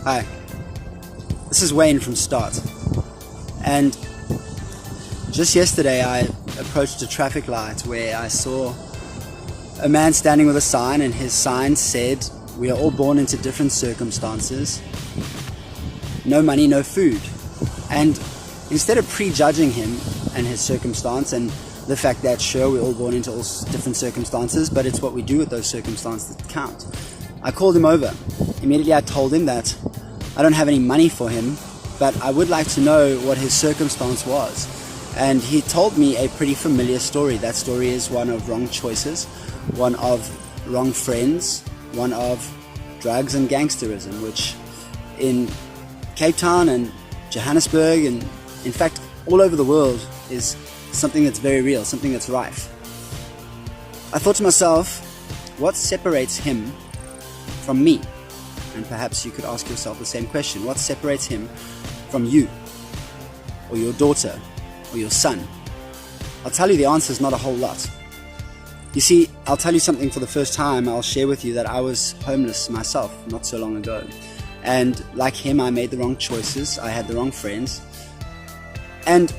Hi, this is Wayne from Start, and just yesterday I approached a traffic light where I saw a man standing with a sign, and his sign said, "We are all born into different circumstances. No money, no food." And instead of prejudging him and his circumstance and the fact that sure, we're all born into all different circumstances, but it's what we do with those circumstances that count, I called him over. Immediately I told him that I don't have any money for him, but I would like to know what his circumstance was. And he told me a pretty familiar story. That story is one of wrong choices, one of wrong friends, one of drugs and gangsterism, which in Cape Town and Johannesburg and in fact all over the world is something that's very real, something that's rife. I thought to myself, what separates him from me? And perhaps you could ask yourself the same question. What separates him from you, or your daughter, or your son? I'll tell you the answer is not a whole lot. You see, I'll tell you something for the first time. I'll share with you that I was homeless myself not so long ago. And like him, I made the wrong choices. I had the wrong friends. And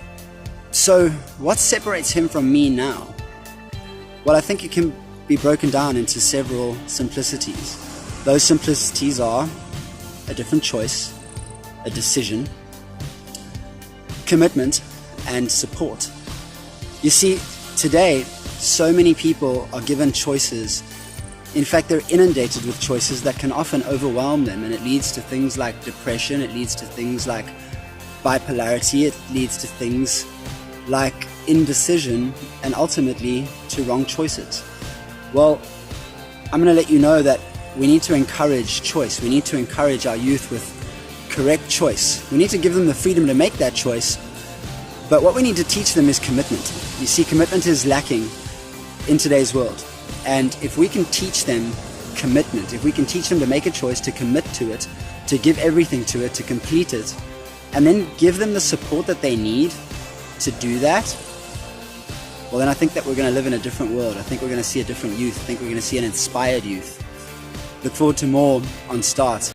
so what separates him from me now? Well, I think it can be broken down into several simplicities. Those simplicities are a different choice, a decision, commitment, and support. You see, today, so many people are given choices. In fact, they're inundated with choices that can often overwhelm them, and it leads to things like depression, it leads to things like bipolarity, it leads to things like indecision, and ultimately to wrong choices. Well, I'm going to let you know that we need to encourage choice. We need to encourage our youth with correct choice. We need to give them the freedom to make that choice. But what we need to teach them is commitment. You see, commitment is lacking in today's world. And if we can teach them commitment, if we can teach them to make a choice, to commit to it, to give everything to it, to complete it, and then give them the support that they need to do that, well, then I think that we're going to live in a different world. I think we're going to see a different youth. I think we're going to see an inspired youth. Look forward to more on Start.